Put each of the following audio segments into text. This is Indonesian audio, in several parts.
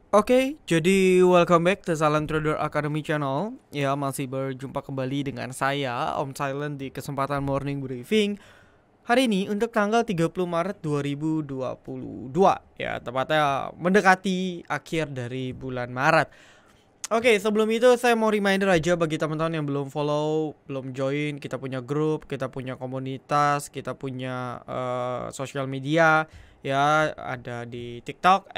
Oke, jadi welcome back to Silent Trader Academy Channel. Ya, masih berjumpa kembali dengan saya, Om Silent, di kesempatan morning briefing hari ini untuk tanggal 30 Maret 2022. Ya, tepatnya mendekati akhir dari bulan Maret. Oke, sebelum itu saya mau reminder aja bagi teman-teman yang belum follow, belum join, kita punya grup, kita punya komunitas, kita punya sosial media. Ya, ada di TikTok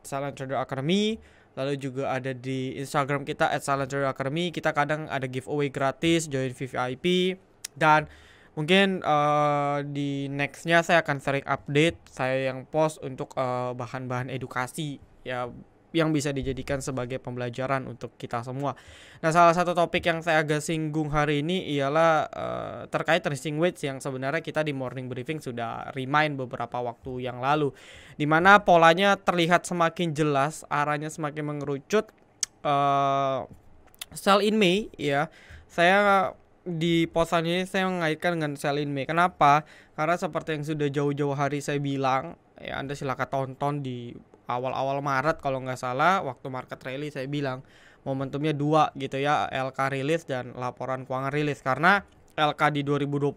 Silent Trader Academy, lalu juga ada di Instagram kita @silenttraderacademy. Kita kadang ada giveaway gratis, join VIP, dan mungkin di nextnya saya akan sering update saya yang post untuk bahan-bahan edukasi ya, yang bisa dijadikan sebagai pembelajaran untuk kita semua. Nah, salah satu topik yang saya agak singgung hari ini ialah terkait tracing weights yang sebenarnya kita di morning briefing sudah remind beberapa waktu yang lalu, dimana polanya terlihat semakin jelas, arahnya semakin mengerucut. Sell in May ya, saya di posan ini saya mengaitkan dengan sell in May. Kenapa? Karena seperti yang sudah jauh-jauh hari saya bilang ya, Anda silakan tonton di awal-awal Maret kalau nggak salah, waktu market rally saya bilang momentumnya dua gitu ya, LK rilis dan laporan keuangan rilis. Karena LK di 2021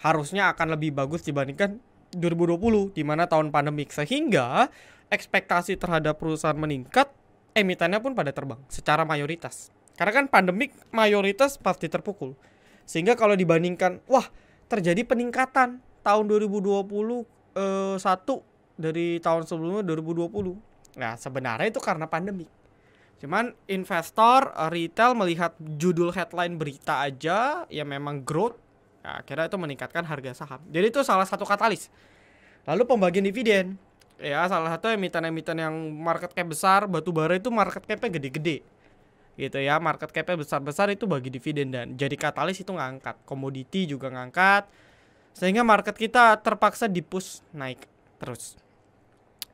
harusnya akan lebih bagus dibandingkan 2020 di mana tahun pandemik, sehingga ekspektasi terhadap perusahaan meningkat, emitennya pun pada terbang secara mayoritas. Karena kan pandemik mayoritas pasti terpukul. Sehingga kalau dibandingkan, wah, terjadi peningkatan tahun 2021 dari tahun sebelumnya 2020. Nah, sebenarnya itu karena pandemi. Cuman investor retail melihat judul headline berita aja ya memang growth, ya, akhirnya itu meningkatkan harga saham. Jadi itu salah satu katalis. Lalu pembagian dividen. Ya, salah satu emiten-emiten yang market cap besar, batu bara itu market capnya gede-gede. Gitu ya, market capnya besar-besar itu bagi dividen, dan jadi katalis itu ngangkat. Komoditi juga ngangkat. Sehingga market kita terpaksa dipush naik terus.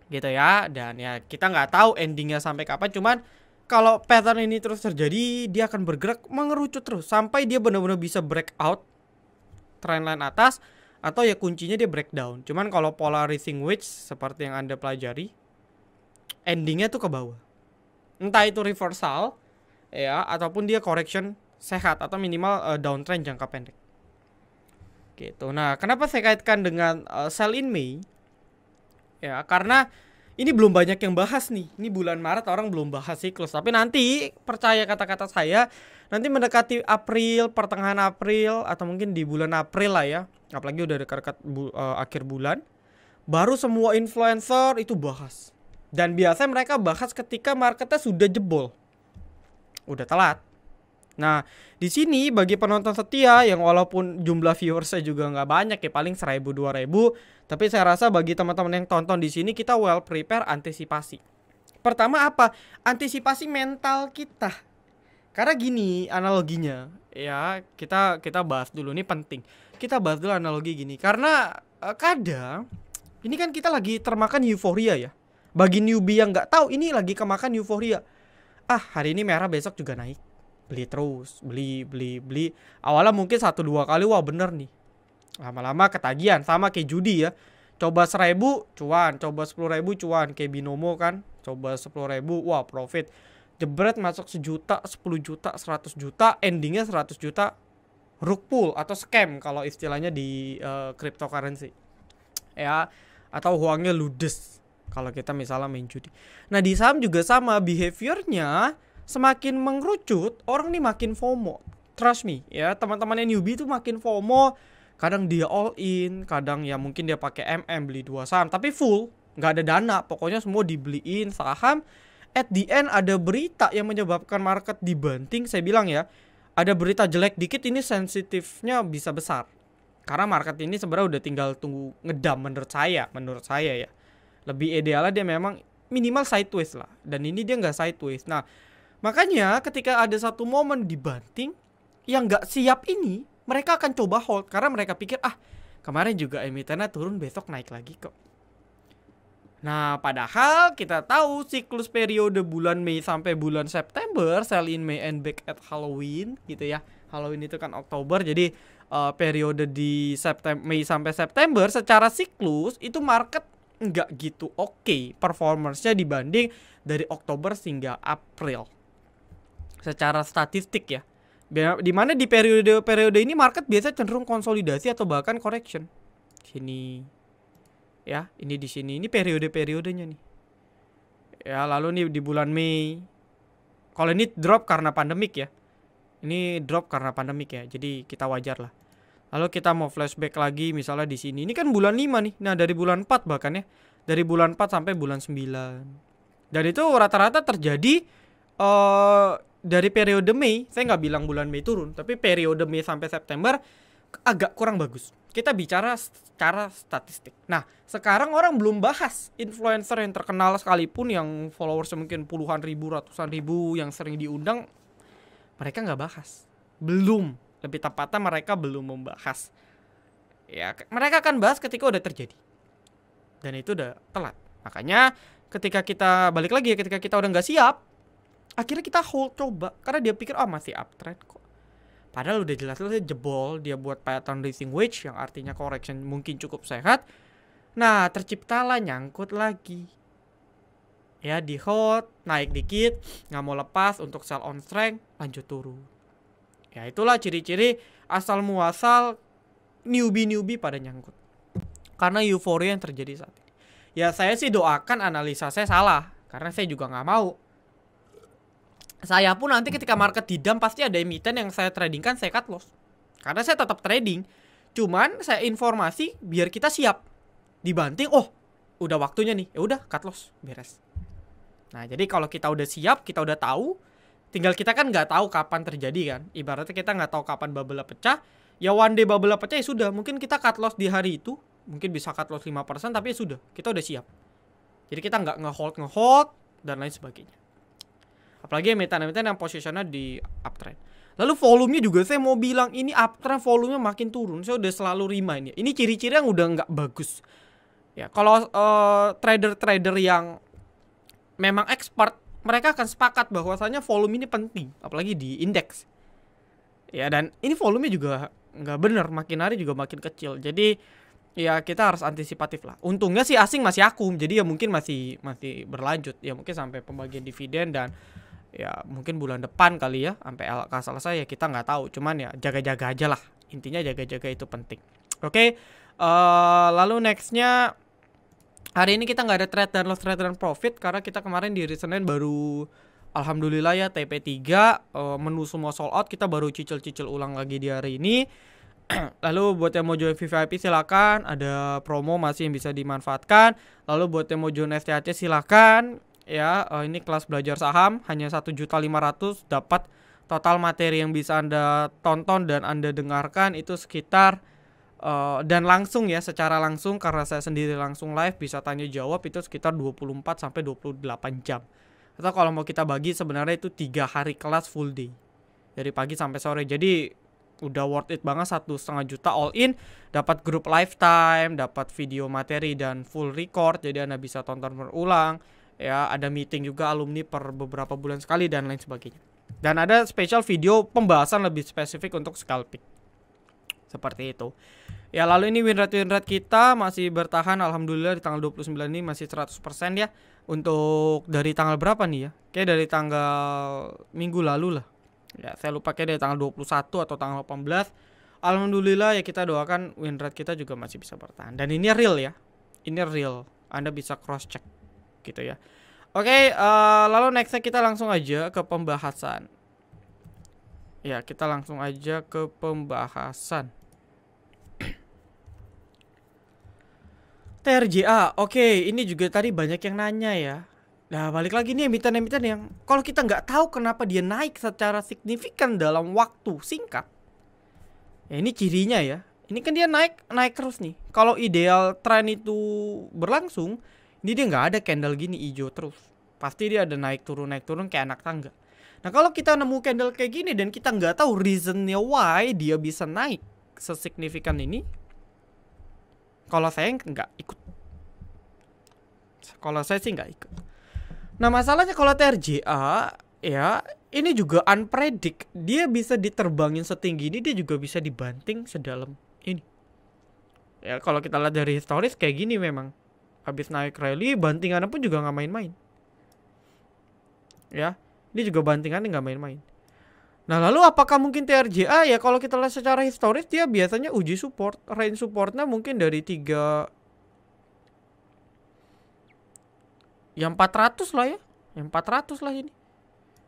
Gitu ya, dan ya kita nggak tahu endingnya sampai kapan, cuman kalau pattern ini terus terjadi, dia akan bergerak mengerucut terus sampai dia benar-benar bisa breakout trendline atas, atau ya kuncinya dia breakdown. Cuman kalau pola rising wedge seperti yang Anda pelajari, endingnya tuh ke bawah, entah itu reversal ya, ataupun dia correction sehat atau minimal downtrend jangka pendek gitu. Nah, kenapa saya kaitkan dengan sell in May? Ya, karena ini belum banyak yang bahas nih. Ini bulan Maret orang belum bahas siklus. Tapi nanti, percaya kata-kata saya, nanti mendekati April, pertengahan April, atau mungkin di bulan April lah ya, apalagi udah dekat-dekat akhir bulan, baru semua influencer itu bahas. Dan biasanya mereka bahas ketika marketnya sudah jebol, udah telat. Nah, di sini bagi penonton setia yang walaupun jumlah viewersnya juga nggak banyak ya, paling 1000-2000, tapi saya rasa bagi teman-teman yang tonton di sini, kita well prepare antisipasi. Pertama apa? Antisipasi mental kita. Karena gini analoginya, ya kita bahas dulu, ini penting. Kita bahas dulu analogi gini, karena kadang ini kan kita lagi termakan euforia ya. Bagi newbie yang nggak tahu, ini lagi kemakan euforia. Ah, hari ini merah, besok juga naik. Beli terus, beli. Awalnya mungkin 1-2 kali, wah bener nih. Lama-lama ketagihan, sama kayak judi ya. Coba 1000 cuan, coba 10.000 cuan, kayak binomo kan. Coba 10.000, wah profit. Jebret masuk 1 juta, 10 juta, 100 juta, endingnya 100 juta rug pull atau scam kalau istilahnya di cryptocurrency. Ya, atau uangnya ludes kalau kita misalnya main judi. Nah, di saham juga sama, behaviornya semakin mengerucut, orang nih makin FOMO. Trust me ya, teman-teman yang newbie itu makin FOMO. Kadang dia all in, kadang ya mungkin dia pakai beli 2 saham, tapi full, nggak ada dana, pokoknya semua dibeliin saham. At the end ada berita yang menyebabkan market dibanting. Saya bilang ya, ada berita jelek dikit, ini sensitifnya bisa besar. Karena market ini sebenarnya udah tinggal tunggu ngedam menurut saya ya. Lebih idealnya dia memang minimal sideways lah, dan ini dia nggak sideways. Nah, makanya ketika ada satu momen dibanting, yang nggak siap ini, mereka akan coba hold. Karena mereka pikir, ah kemarin juga emitennya turun, besok naik lagi kok. Nah, padahal kita tahu siklus periode bulan Mei sampai bulan September, sell in May and back at Halloween gitu ya. Halloween itu kan Oktober, jadi periode di Mei sampai September secara siklus itu market nggak gitu oke performance-nya dibanding dari Oktober hingga April. Secara statistik ya. Dimana di periode ini market biasa cenderung konsolidasi atau bahkan correction. Sini. Ya, ini di sini. Ini periode-periodenya nih. Ya, lalu nih di bulan Mei. Kalau ini drop karena pandemik ya. Ini drop karena pandemik ya. Jadi kita wajar lah. Lalu kita mau flashback lagi misalnya di sini. Ini kan bulan 5 nih. Nah, dari bulan 4 bahkan ya. Dari bulan 4 sampai bulan 9. Dan itu rata-rata terjadi dari periode Mei. Saya nggak bilang bulan Mei turun, tapi periode Mei sampai September agak kurang bagus. Kita bicara secara statistik. Nah, sekarang orang belum bahas influencer yang terkenal sekalipun yang followers mungkin puluhan ribu, ratusan ribu yang sering diundang. Mereka nggak bahas. Belum. Lebih tepatnya mereka belum membahas. Ya, mereka akan bahas ketika udah terjadi. Dan itu udah telat. Makanya ketika kita balik lagi ya, ketika kita udah nggak siap, akhirnya kita hold coba. Karena dia pikir, masih uptrend kok. Padahal udah jelas-jelas jebol. Dia buat pattern rising wedge yang artinya correction mungkin cukup sehat. Nah, terciptalah nyangkut lagi. Ya, di hold, naik dikit, nggak mau lepas untuk sell on strength, lanjut turun. Ya, itulah ciri-ciri asal muasal newbie pada nyangkut. Karena euforia yang terjadi saat ini. Ya, saya sih doakan analisa saya salah. Karena saya juga nggak mau. Saya pun nanti ketika market didam pasti ada emiten yang saya tradingkan, saya cut loss. Karena saya tetap trading. Cuman saya informasi biar kita siap. Dibanting, udah waktunya nih. Ya udah, cut loss, beres. Nah, jadi kalau kita udah siap, kita udah tahu, tinggal kita kan nggak tahu kapan terjadi kan. Ibaratnya kita nggak tahu kapan bubble pecah. Ya one day bubble pecah ya sudah. Mungkin kita cut loss di hari itu. Mungkin bisa cut loss 5%, tapi ya sudah. Kita udah siap. Jadi kita nggak nge-hold, dan lain sebagainya. Apalagi emiten-emiten yang posisinya di uptrend. Lalu volumenya juga saya mau bilang ini uptrend volumenya makin turun. Saya udah selalu remind ya. Ini ciri-ciri yang udah nggak bagus. Ya, kalau trader-trader yang memang expert, mereka akan sepakat bahwasanya volume ini penting, apalagi di indeks. Ya, dan ini volumenya juga nggak bener, makin hari juga makin kecil. Jadi ya kita harus antisipatif lah. Untungnya sih asing masih akum, jadi ya mungkin masih berlanjut. Ya mungkin sampai pembagian dividen dan ya mungkin bulan depan kali ya sampai LK selesai ya kita nggak tahu. Cuman ya jaga-jaga aja lah. Intinya jaga-jaga itu penting. Oke. Lalu nextnya hari ini kita nggak ada trade dan loss, trade dan profit karena kita kemarin di hari Senin baru alhamdulillah ya TP3 menu semua sold out. Kita baru cicil-cicil ulang lagi di hari ini. Lalu buat yang mau join VVIP silakan, ada promo masih yang bisa dimanfaatkan. Lalu buat yang mau join STHC silakan. Ya, ini kelas belajar saham hanya 1.500.000 dapat total materi yang bisa Anda tonton dan Anda dengarkan itu sekitar dan langsung ya, secara langsung karena saya sendiri langsung live bisa tanya jawab itu sekitar 24 sampai 28 jam. Atau kalau mau kita bagi sebenarnya itu 3 hari kelas full day. Dari pagi sampai sore. Jadi udah worth it banget, 1,5 juta all in, dapat grup lifetime, dapat video materi dan full record jadi Anda bisa tonton berulang. Ya, ada meeting juga alumni per beberapa bulan sekali dan lain sebagainya. Dan ada special video pembahasan lebih spesifik untuk scalping. Seperti itu. Ya, lalu ini win rate kita masih bertahan alhamdulillah di tanggal 29 ini masih 100% ya. Untuk dari tanggal berapa nih ya? Kayak dari tanggal minggu lalu lah. Ya, saya lupa kayak dari tanggal 21 atau tanggal 18. Alhamdulillah ya, kita doakan win rate kita juga masih bisa bertahan. Dan ini real ya. Ini real. Anda bisa cross check gitu ya. Oke, lalu nextnya kita langsung aja ke pembahasan. Ya, kita langsung aja ke pembahasan. TRJA, oke, ini juga tadi banyak yang nanya ya. Nah, balik lagi nih emiten-emiten yang kalau kita nggak tahu kenapa dia naik secara signifikan dalam waktu singkat. Ya, ini cirinya ya. Ini kan dia naik terus nih. Kalau ideal tren itu berlangsung, ini dia nggak ada candle gini hijau terus. Pasti dia ada naik turun kayak anak tangga. Nah, kalau kita nemu candle kayak gini dan kita nggak tahu reasonnya why dia bisa naik sesignifikan ini, kalau saya nggak ikut. Kalau saya sih nggak ikut. Nah, masalahnya kalau TRJA ya ini juga unpredict. Dia bisa diterbangin setinggi ini, dia juga bisa dibanting sedalam ini. Ya, kalau kita lihat dari historis kayak gini memang. Habis naik rally, bantingannya pun juga nggak main-main. Ya, ini juga bantingannya nggak main-main. Nah lalu apakah mungkin TRJA? Ya kalau kita lihat secara historis dia biasanya uji support. Range supportnya mungkin dari 3 yang 400 lah ya. Yang 400 lah ini.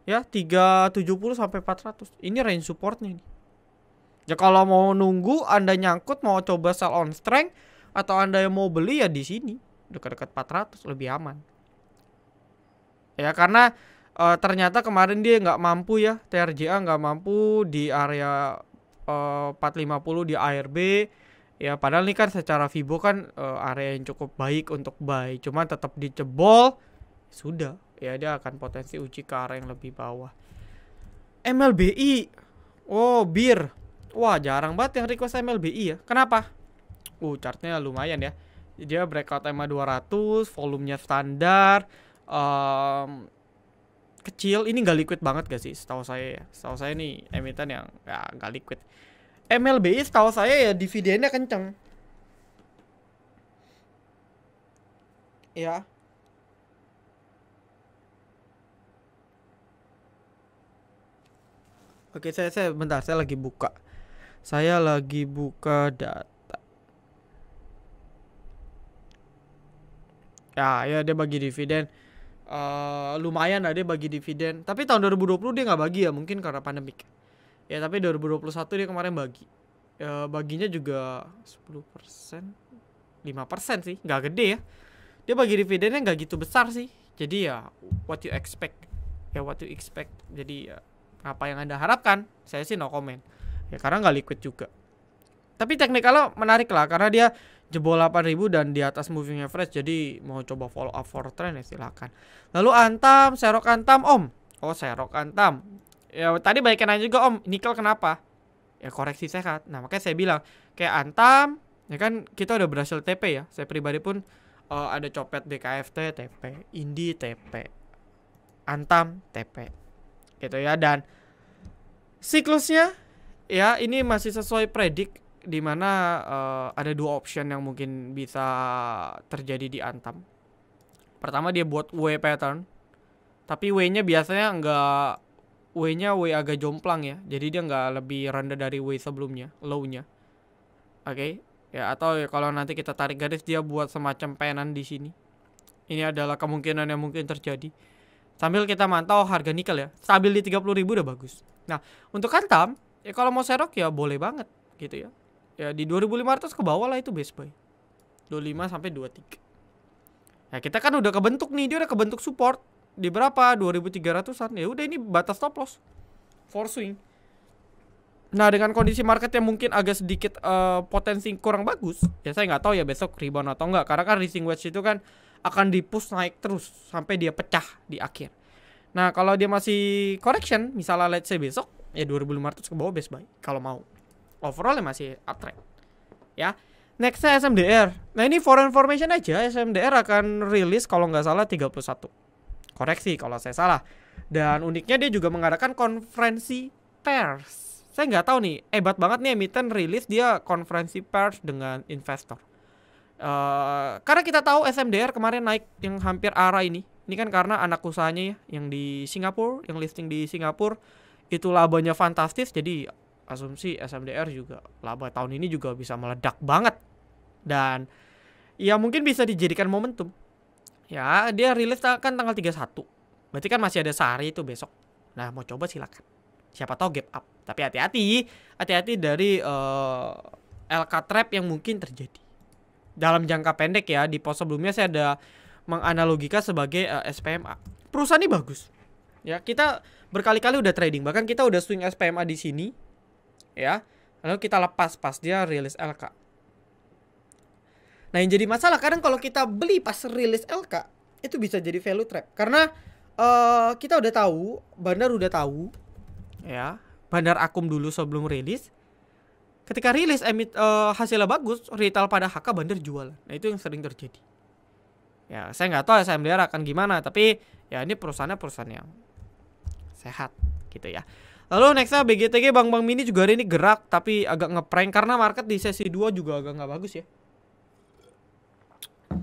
Ya 370 sampai 400. Ini range supportnya ini. Ya kalau mau nunggu Anda nyangkut mau coba sell on strength atau Anda yang mau beli ya di sini dekat-dekat 400 lebih aman. Ya karena ternyata kemarin dia nggak mampu ya, TRJA nggak mampu di area 450 di ARB. Ya padahal ini kan secara Fibo kan area yang cukup baik untuk buy, cuman tetap dicebol. Sudah, ya dia akan potensi uji ke area yang lebih bawah. MLBI. Oh, bir. Wah, jarang banget yang request MLBI ya. Kenapa? Chartnya lumayan ya. Dia breakout EMA 200, volumenya standar. Kecil, ini nggak liquid banget gak sih setahu saya ya. Setahu saya nih emiten yang nggak liquid. MLBI setahu saya ya dividennya kenceng. Ya. Oke, saya bentar, saya lagi buka. Saya lagi buka data. Ya dia bagi dividen. Lumayan lah dia bagi dividen. Tapi tahun 2020 dia nggak bagi ya, mungkin karena pandemik. Ya tapi 2021 dia kemarin bagi. Baginya juga 10%, 5% sih, nggak gede ya. Dia bagi dividennya nggak gitu besar sih. Jadi ya what you expect. Ya what you expect. Jadi ya apa yang Anda harapkan? Saya sih no comment. Ya karena nggak liquid juga. Tapi teknikalnya menarik lah karena dia jebol 8000 dan di atas moving average, jadi mau coba follow up for trend ya silakan. Lalu Antam, Serok Antam Om. Oh Serok Antam. Ya tadi balikin aja juga Om, nikel kenapa? Ya koreksi sehat. Nah makanya saya bilang kayak Antam, ya kan kita udah berhasil TP ya. Saya pribadi pun ada copet DKFT TP, Indi TP, Antam TP, gitu ya. Dan siklusnya ya ini masih sesuai predik, dimana ada dua option yang mungkin bisa terjadi di Antam. Pertama dia buat W pattern, tapi W-nya biasanya nggak, W-nya W agak jomplang ya, jadi dia nggak lebih rendah dari W sebelumnya, low-nya. Oke, ya atau ya kalau nanti kita tarik garis dia buat semacam penan di sini. Ini adalah kemungkinan yang mungkin terjadi. Sambil kita mantau harga nikel ya, stabil di 30.000 udah bagus. Nah untuk Antam ya kalau mau serok ya boleh banget gitu ya. Ya di 2500 ke bawah lah itu best buy. 25 sampai 23. Nah, kita kan udah kebentuk nih, dia udah kebentuk support di berapa? 2300-an. Ya udah ini batas stop loss. For swing. Nah, dengan kondisi market yang mungkin agak sedikit potensi kurang bagus, ya saya nggak tahu ya besok rebound atau enggak, karena kan rising wedge itu kan akan dipush naik terus sampai dia pecah di akhir. Nah, kalau dia masih correction, misalnya let's say besok ya 2500 ke bawah best buy kalau mau. Overall ya masih uptrend. Ya. Nextnya SMDR. Nah ini for information aja, SMDR akan rilis kalau nggak salah 31. Koreksi kalau saya salah. Dan uniknya dia juga mengadakan konferensi pers. Saya nggak tahu nih, hebat banget nih emiten rilis dia konferensi pers dengan investor. Karena kita tahu SMDR kemarin naik yang hampir arah ini. Ini kan karena anak usahanya ya, yang di Singapura, yang listing di Singapura itu labanya fantastis, jadi asumsi SMDR juga laba tahun ini juga bisa meledak banget. Dan ya mungkin bisa dijadikan momentum. Ya dia rilis kan tanggal 31. Berarti kan masih ada sehari itu besok. Nah mau coba silakan. Siapa tahu gap up. Tapi hati-hati dari LK trap yang mungkin terjadi dalam jangka pendek ya. Di post sebelumnya saya ada menganalogika sebagai SPMA. Perusahaan ini bagus. Ya kita berkali-kali udah trading, bahkan kita udah swing SPMA di sini. Ya, lalu kita lepas pas dia rilis LK. Nah yang jadi masalah kadang kalau kita beli pas rilis LK itu bisa jadi value trap karena kita udah tahu, Bandar udah tahu, ya Bandar akum dulu sebelum rilis. Ketika rilis hasilnya bagus, retail pada HK Bandar jualan. Nah itu yang sering terjadi. Ya saya nggak tahu SMDR akan gimana, tapi ya ini perusahaannya perusahaan yang sehat gitu ya. Lalu nextnya BGTG, Bank Mini juga hari ini gerak tapi agak ngeprank karena market di sesi 2 juga agak nggak bagus ya.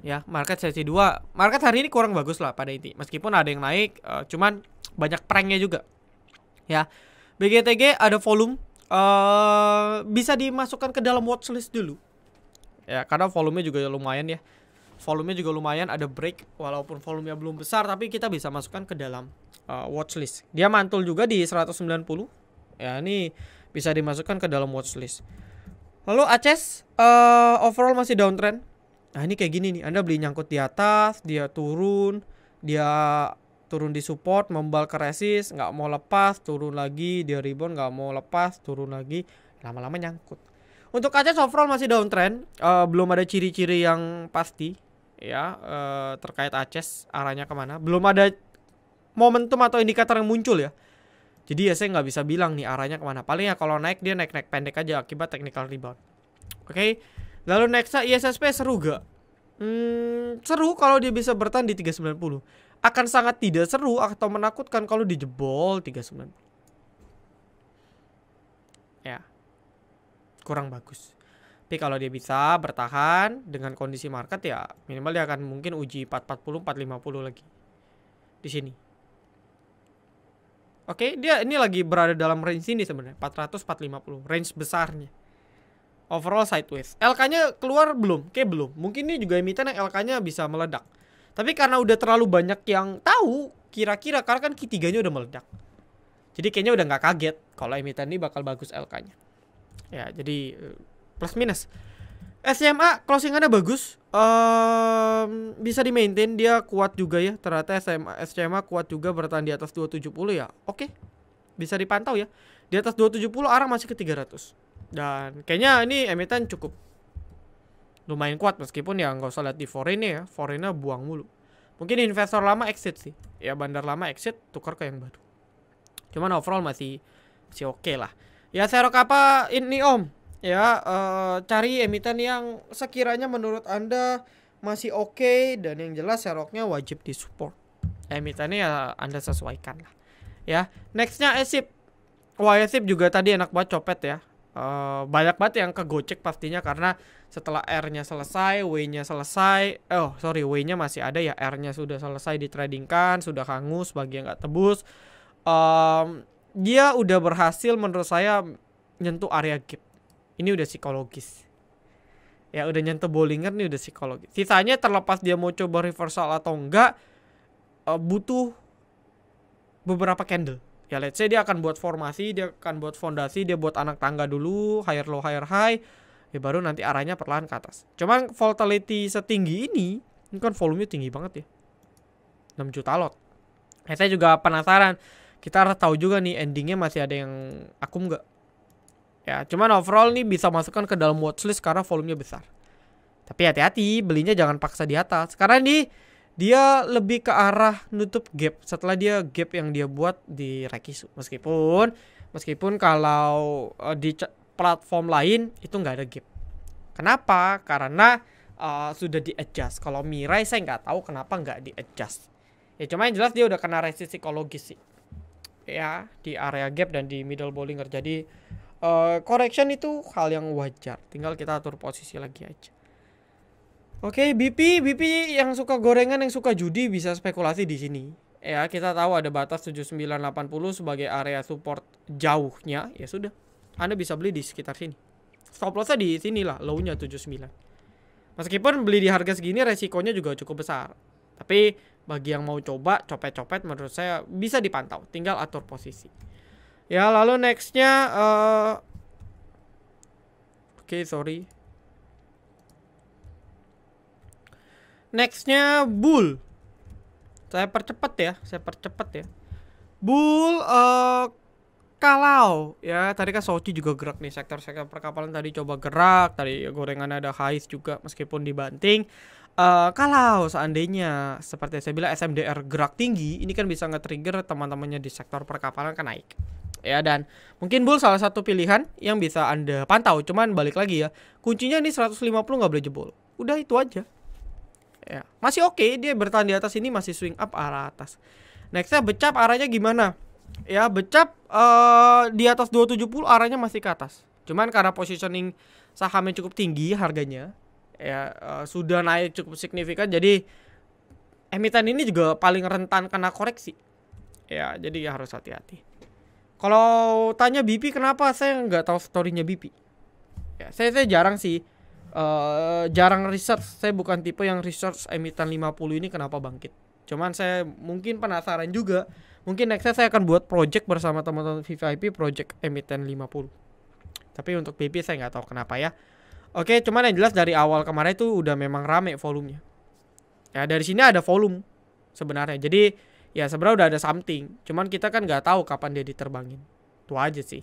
Ya, market sesi 2. Market hari ini kurang bagus lah pada inti. Meskipun ada yang naik, cuman banyak pranknya juga. Ya. BGTG ada volume, bisa dimasukkan ke dalam watchlist dulu. Ya, karena volumenya juga lumayan ya. Volumenya juga lumayan, ada break walaupun volumenya belum besar, tapi kita bisa masukkan ke dalam watchlist. Dia mantul juga di 190. Ya, ini bisa dimasukkan ke dalam watchlist. Lalu ACES overall masih downtrend. Nah, ini kayak gini nih. Anda beli nyangkut di atas, dia turun di support, membal ke resist, nggak mau lepas, turun lagi, dia rebound, nggak mau lepas, turun lagi, lama-lama nyangkut. Untuk ACES overall masih downtrend, belum ada ciri-ciri yang pasti ya terkait ACES arahnya kemana. Belum ada momentum atau indikator yang muncul ya. Jadi ya saya nggak bisa bilang nih arahnya kemana. Paling ya kalau naik dia naik pendek aja akibat technical rebound. Oke. Lalu nextnya ISSP seru gak? Seru kalau dia bisa bertahan di 390. Akan sangat tidak seru atau menakutkan kalau dijebol 390. Ya. Kurang bagus. Tapi kalau dia bisa bertahan dengan kondisi market ya minimal dia akan mungkin uji 440 450 lagi. Di sini. Oke, dia ini lagi berada dalam range ini sebenarnya 400 450, range besarnya. Overall sideways. LK-nya keluar belum? Kayak belum. Mungkin ini juga emiten yang LK-nya bisa meledak. Tapi karena udah terlalu banyak yang tahu, kira-kira karena kan Q3-nya udah meledak. Jadi kayaknya udah nggak kaget kalau emiten ini bakal bagus LK-nya. Ya, jadi plus minus. SMA closingannya bagus. Bisa di maintain, dia kuat juga ya. Ternyata SMA kuat juga bertahan di atas 270 ya. Oke. Bisa dipantau ya. Di atas 270 arah masih ke 300. Dan kayaknya ini emiten cukup lumayan kuat meskipun ya nggak usah lihat di foreign ya. Foreignnya buang mulu. Mungkin investor lama exit sih. Ya bandar lama exit, tukar ke yang baru. Cuman overall masih oke lah. Ya serok apa ini om? Ya cari emiten yang sekiranya menurut Anda masih oke dan yang jelas seroknya wajib disupport. Emitennya ya Anda sesuaikan lah. Ya, nextnya ESIP. Wah, ESIP juga tadi enak banget copet ya. Banyak banget yang kegocek pastinya karena setelah R-nya selesai, W-nya selesai. W-nya masih ada ya, R-nya sudah selesai ditradingkan, sudah hangus bagi yang nggak tebus. Dia udah berhasil menurut saya nyentuh area gap. Ini udah psikologis. Ya udah nyentuh Bollinger nih udah psikologis. Sisanya terlepas dia mau coba reversal atau enggak, butuh beberapa candle. Ya let's say dia akan buat formasi, dia akan buat fondasi, dia buat anak tangga dulu, higher low higher high, ya baru nanti arahnya perlahan ke atas. Cuman volatility setinggi ini kan volumenya tinggi banget ya, 6 juta lot. Saya juga penasaran, kita harus tahu juga nih endingnya masih ada yang akum nggak. Ya cuman overall nih bisa masukkan ke dalam watchlist karena volumenya besar. Tapi hati-hati, belinya jangan paksa di atas, karena dia lebih ke arah nutup gap setelah dia gap yang dia buat di Rekisu. Meskipun kalau di platform lain itu nggak ada gap. Kenapa? Karena sudah di adjust. Kalau Mirai saya nggak tahu kenapa nggak di adjust. Ya cuma yang jelas dia udah kena resist psikologis sih. Ya di area gap dan di middle Bollinger. Jadi correction itu hal yang wajar. Tinggal kita atur posisi lagi aja. Oke, BP yang suka gorengan, yang suka judi bisa spekulasi di sini. Ya, kita tahu ada batas 7980 sebagai area support jauhnya. Ya sudah, Anda bisa beli di sekitar sini. Stop lossnya di sini lah, low-nya 79. Meskipun beli di harga segini resikonya juga cukup besar. Tapi bagi yang mau coba copet-copet menurut saya bisa dipantau. Tinggal atur posisi. Ya, lalu nextnya sorry. Nextnya Bull. Saya percepat ya. Bull kalau ya tadi kan Sochi juga gerak nih, sektor-sektor perkapalan tadi coba gerak, tadi gorengan ada highs juga meskipun dibanting. Kalau seandainya seperti saya bilang SMDR gerak tinggi, ini kan bisa nge-trigger teman-temannya di sektor perkapalan kan naik. Ya dan mungkin Bull salah satu pilihan yang bisa Anda pantau. Cuman balik lagi ya, kuncinya ini 150 nggak boleh jebol. Udah itu aja. Ya, masih oke, dia bertahan di atas ini masih swing up arah atas. Nextnya Becap arahnya gimana? Ya Becap di atas 270 arahnya masih ke atas. Cuman karena positioning sahamnya cukup tinggi harganya, ya sudah naik cukup signifikan, jadi emiten ini juga paling rentan kena koreksi. Ya, jadi ya harus hati-hati. Kalau tanya BP kenapa, saya nggak tahu storynya BP. Ya, saya jarang sih, jarang research. Saya bukan tipe yang research emiten 50 ini kenapa bangkit. Cuman saya mungkin penasaran juga. Mungkin nextnya saya akan buat project bersama teman-teman VVIP, project emiten 50. Tapi untuk BP saya nggak tahu kenapa ya. Oke, cuman yang jelas dari awal kemarin itu udah memang rame volumenya. Ya, dari sini ada volume sebenarnya. Jadi ya sebenarnya udah ada something. Cuman kita kan nggak tahu kapan dia diterbangin. Itu aja sih.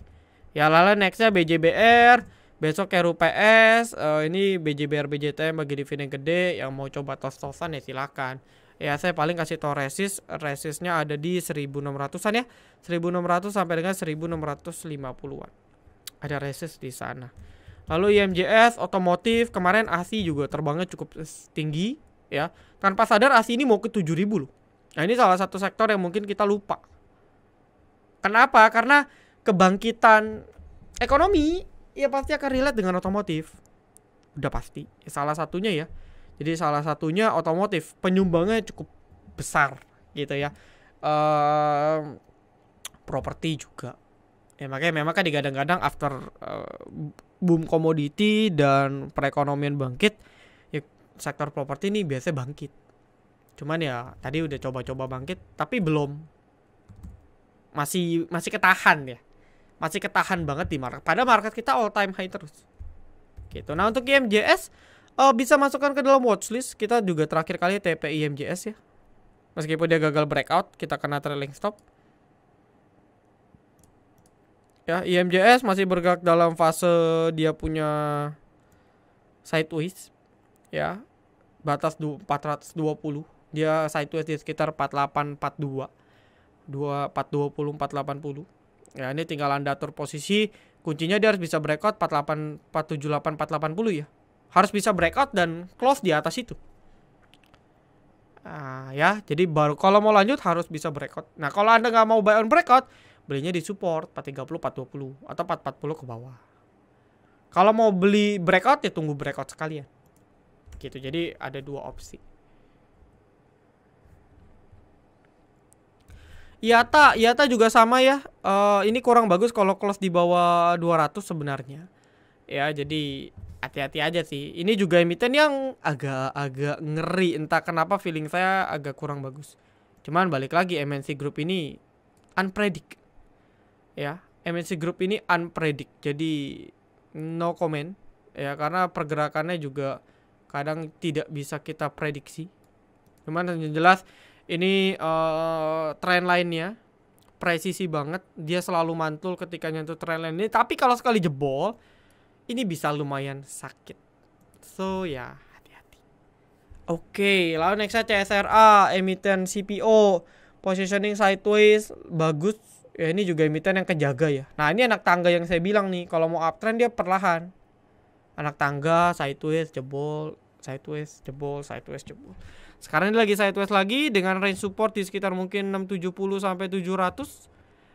Ya lalu nextnya BJBR. Besok RUPS. Ini BJBR BJTM bagi dividen gede. Yang mau coba tos-tosan ya silakan. Ya saya paling kasih tau resistnya ada di 1600-an ya. 1600 sampai dengan 1650-an. Ada resist di sana. Lalu IMJS otomotif kemarin ASI juga terbangnya cukup tinggi ya. Tanpa sadar ASI ini mau ke 7000 loh. Nah, ini salah satu sektor yang mungkin kita lupa. Kenapa? Karena kebangkitan ekonomi ya pasti akan relate dengan otomotif. Udah pasti. Ya, salah satunya ya. Jadi salah satunya otomotif, penyumbangnya cukup besar gitu ya. Properti juga. Ya makanya memang kan digadang-gadang after boom komoditi dan perekonomian bangkit, ya sektor properti ini biasanya bangkit. Cuman ya tadi udah coba-coba bangkit tapi belum, masih ketahan ya. Masih ketahan banget di market. Padahal market kita all time high terus. Gitu. Nah, untuk IMJS bisa masukkan ke dalam watchlist. Kita juga terakhir kali TP IMJS ya. Meskipun dia gagal breakout, kita kena trailing stop. Ya, IMJS masih bergerak dalam fase dia punya sideways ya. Batas 420. Dia sideways di sekitar 4842. 420 480. Ya, ini tinggal Anda atur posisi. Kuncinya dia harus bisa breakout 48 478 480 ya. Harus bisa breakout dan close di atas itu. Ya, jadi baru kalau mau lanjut harus bisa breakout. Nah, kalau Anda nggak mau buy on breakout, belinya di support 430 420 atau 440 ke bawah. Kalau mau beli breakout ya tunggu breakout sekalian. Gitu. Jadi ada dua opsi. IATA juga sama ya. Ini kurang bagus kalau close di bawah 200 sebenarnya. Ya, jadi hati-hati aja sih. Ini juga emiten yang agak ngeri. Entah kenapa feeling saya agak kurang bagus. Cuman balik lagi MNC Group ini unpredict. Ya, MNC Group ini unpredict. Jadi no comment. Ya, karena pergerakannya juga kadang tidak bisa kita prediksi. Cuman yang jelas ini trend lainnya presisi banget. Dia selalu mantul ketika nyentuh trend line ini. Tapi kalau sekali jebol, ini bisa lumayan sakit. So ya hati-hati. Oke, lalu nextnya CSRA, emiten CPO, positioning sideways, bagus. Ya ini juga emiten yang kejaga ya. Nah ini anak tangga yang saya bilang nih. Kalau mau uptrend dia perlahan. Anak tangga, sideways, jebol, sideways, jebol, sideways, jebol. Sekarang ini lagi sideways lagi dengan range support di sekitar mungkin 670 sampai 700.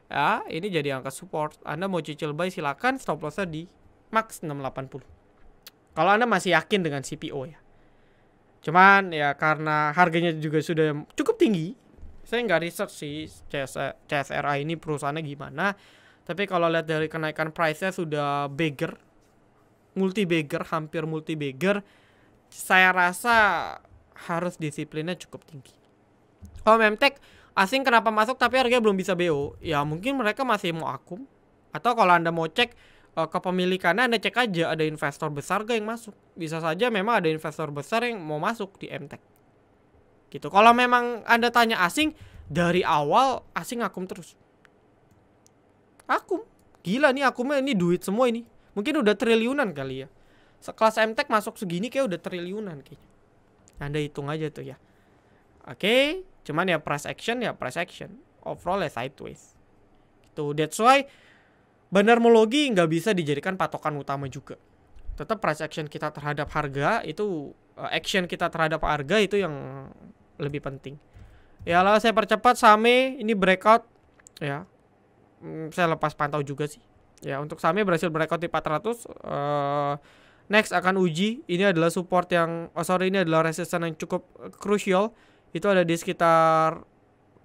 Ya, ini jadi angka support. Anda mau cicil buy silakan, stop lossnya di max 680. Kalau Anda masih yakin dengan CPO ya. Cuman ya karena harganya juga sudah cukup tinggi, saya nggak research sih CSRA ini perusahaannya gimana. Tapi kalau lihat dari kenaikan price-nya sudah hampir multi bagger, saya rasa harus disiplinnya cukup tinggi. Oh, Memtek asing kenapa masuk tapi harganya belum bisa BO? Ya mungkin mereka masih mau akum. Atau kalau Anda mau cek kepemilikannya, Anda cek aja ada investor besar gak yang masuk. Bisa saja memang ada investor besar yang mau masuk di Memtek. Gitu. Kalau memang Anda tanya asing, dari awal asing akum terus. Akum. Gila nih akumnya, ini duit semua ini. Mungkin udah triliunan kali ya. Sekelas Memtek masuk segini kayak udah triliunan kayaknya. Anda hitung aja tuh ya. Oke, cuman ya price action. Overall ya sideways. Gitu. That's why bandarmologi nggak bisa dijadikan patokan utama juga. Tetap price action kita terhadap harga itu, action kita terhadap harga itu yang lebih penting. Ya lalu saya percepat Same ini breakout ya. Saya lepas pantau juga sih. Ya untuk Same berhasil breakout di 400. Next akan uji, ini adalah support yang ini adalah resistance yang cukup crucial. Itu ada di sekitar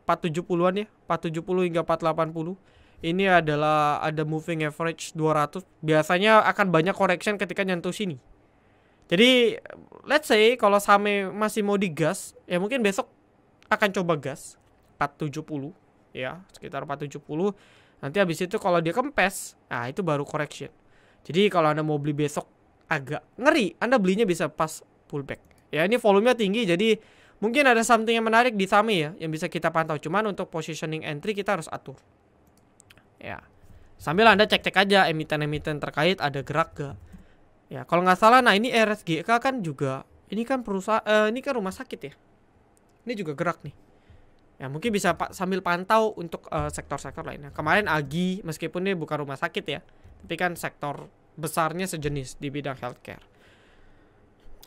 470-an ya, 470 hingga 480. Ini adalah ada moving average 200. Biasanya akan banyak correction ketika nyentuh sini. Jadi let's say kalau Same masih mau digas, ya mungkin besok akan coba gas 470 ya, sekitar 470. Nanti habis itu kalau dia kempes, nah itu baru correction. Jadi kalau Anda mau beli besok agak ngeri, Anda belinya bisa pas pullback. Ya ini volumenya tinggi, jadi mungkin ada something yang menarik di Same ya, yang bisa kita pantau. Cuman untuk positioning entry kita harus atur. Ya, sambil Anda cek-cek aja emiten-emiten terkait ada gerak gak. Ya, kalau nggak salah, nah ini RSGK kan juga, ini kan perusahaan, ini kan rumah sakit ya. Ini juga gerak nih. Ya, mungkin bisa sambil pantau untuk sektor-sektor lainnya. Kemarin Agi, meskipun ini bukan rumah sakit ya, tapi kan sektor besarnya sejenis di bidang healthcare.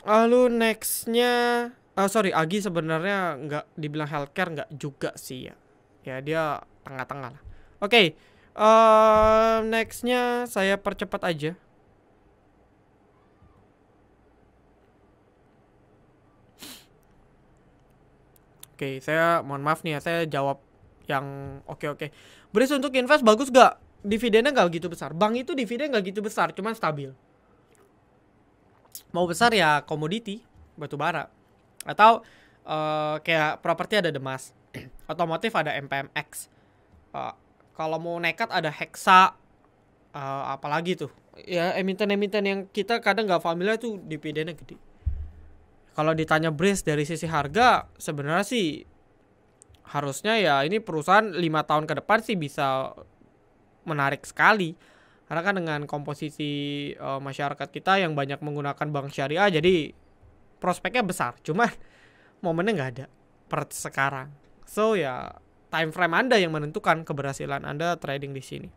Lalu nextnya, Agi sebenarnya nggak dibilang healthcare, nggak juga sih ya. Ya dia tengah-tengah lah. Oke. Nextnya saya percepat aja. Oke, saya mohon maaf nih ya, saya jawab yang oke. Beris untuk invest bagus gak? Dividennya gak gitu besar. Bank itu dividen gak gitu besar, cuman stabil. Mau besar ya komoditi, batu bara. Atau kayak properti ada Demas. Otomotif ada MPMX. Kalau mau nekat ada Hexa, apalagi tuh ya emiten-emiten yang kita kadang nggak familiar tuh dividennya gede. Kalau ditanya Breeze dari sisi harga, sebenarnya sih harusnya ya ini perusahaan 5 tahun ke depan sih bisa menarik sekali. Karena kan dengan komposisi masyarakat kita yang banyak menggunakan bank syariah, jadi prospeknya besar. Cuma momennya nggak ada per sekarang. So ya time frame Anda yang menentukan keberhasilan Anda trading di sini.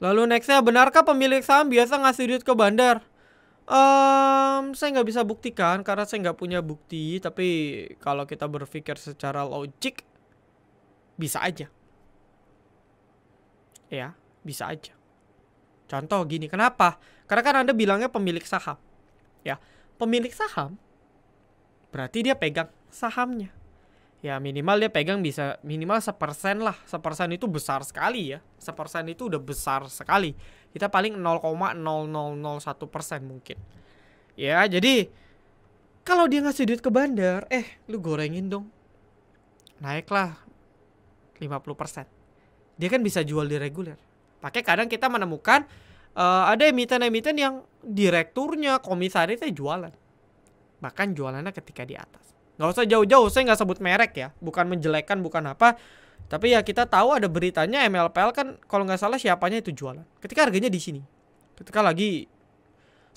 Lalu nextnya, benarkah pemilik saham biasa ngasih duit ke bandar? Saya nggak bisa buktikan karena saya nggak punya bukti. Tapi kalau kita berpikir secara logik, bisa aja. Ya, bisa aja. Contoh gini, kenapa? Karena kan Anda bilangnya pemilik saham. Ya, pemilik saham berarti dia pegang sahamnya. Ya minimal dia pegang bisa minimal 1% lah. 1% itu besar sekali ya. 1% itu udah besar sekali. Kita paling 0,0001% mungkin. Ya jadi kalau dia ngasih duit ke bandar, lu gorengin dong. Naiklah 50%. Dia kan bisa jual di reguler. Pakai kadang kita menemukan ada emiten-emiten yang direkturnya, komisarisnya jualan. Bahkan jualannya ketika di atas. Gak usah jauh-jauh, saya nggak sebut merek ya. Bukan menjelekan, bukan apa. Tapi ya kita tahu ada beritanya MLPL kan kalau nggak salah siapanya itu jualan. Ketika harganya di sini. Ketika lagi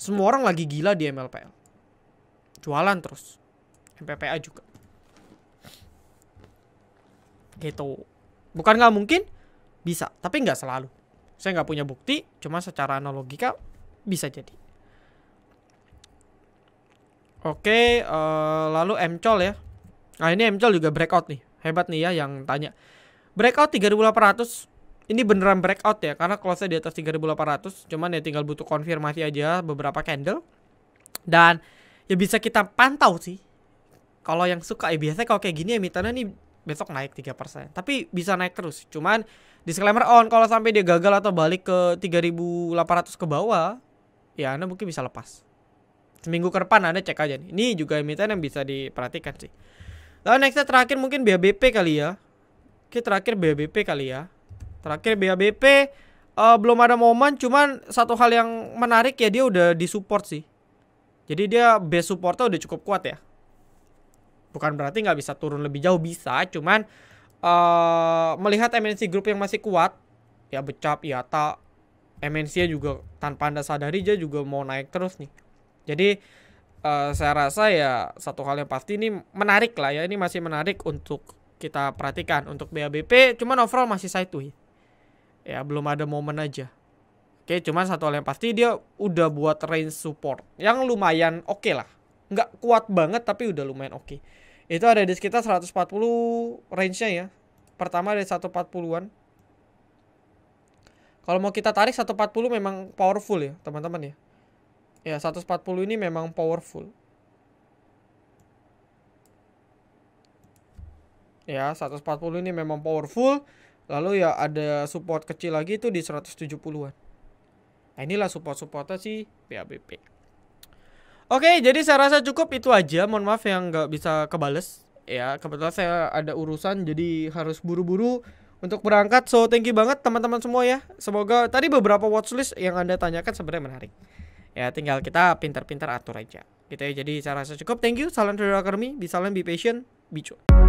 semua orang lagi gila di MLPL. Jualan terus. MPPA juga. Gitu. Bukan nggak mungkin? Bisa, tapi nggak selalu. Saya nggak punya bukti, cuma secara analogika bisa jadi. Oke, lalu MCOL ya. Nah ini MCOL juga breakout nih. Hebat nih ya yang tanya. Breakout 3.800. Ini beneran breakout ya. Karena close-nya di atas 3.800. Cuman ya tinggal butuh konfirmasi aja beberapa candle. Dan ya bisa kita pantau sih. Kalau yang suka ya biasanya kalau kayak gini emitennya nih besok naik 3%. Tapi bisa naik terus. Cuman disclaimer on, kalau sampai dia gagal atau balik ke 3.800 ke bawah, ya Anda mungkin bisa lepas. Seminggu ke depan Anda cek aja nih. Ini juga emiten yang bisa diperhatikan sih. Lalu nextnya terakhir mungkin BABP kali ya. Oke, terakhir BABP kali ya. Terakhir BABP belum ada momen. Cuman satu hal yang menarik ya, dia udah disupport sih. Jadi dia base supportnya udah cukup kuat ya. Bukan berarti nggak bisa turun lebih jauh, bisa. Cuman melihat MNC Group yang masih kuat, ya Becap, IATA, MNC juga tanpa Anda sadari dia juga mau naik terus nih. Jadi saya rasa ya satu hal yang pasti ini menarik lah ya. Ini masih menarik untuk kita perhatikan untuk BABP. Cuman overall masih sideways. Ya belum ada momen aja. Oke, cuman satu hal yang pasti dia udah buat range support yang lumayan oke lah. Nggak kuat banget tapi udah lumayan oke. Itu ada di sekitar 140 range-nya ya. Pertama dari 140-an. Kalau mau kita tarik 140 memang powerful ya teman-teman ya. Ya 140 ini memang powerful. Ya 140 ini memang powerful. Lalu ya ada support kecil lagi itu di 170-an. Nah inilah support-supportnya sih BABP. Oke, jadi saya rasa cukup itu aja. Mohon maaf yang nggak bisa kebales. Ya kebetulan saya ada urusan jadi harus buru-buru untuk berangkat. So thank you banget teman-teman semua ya. Semoga tadi beberapa watchlist yang Anda tanyakan sebenarnya menarik. Ya tinggal kita pintar-pintar atur aja gitu ya. Jadi saya rasa cukup. Thank you. Salam dari Akademi. Be silent, be patient, be cuan.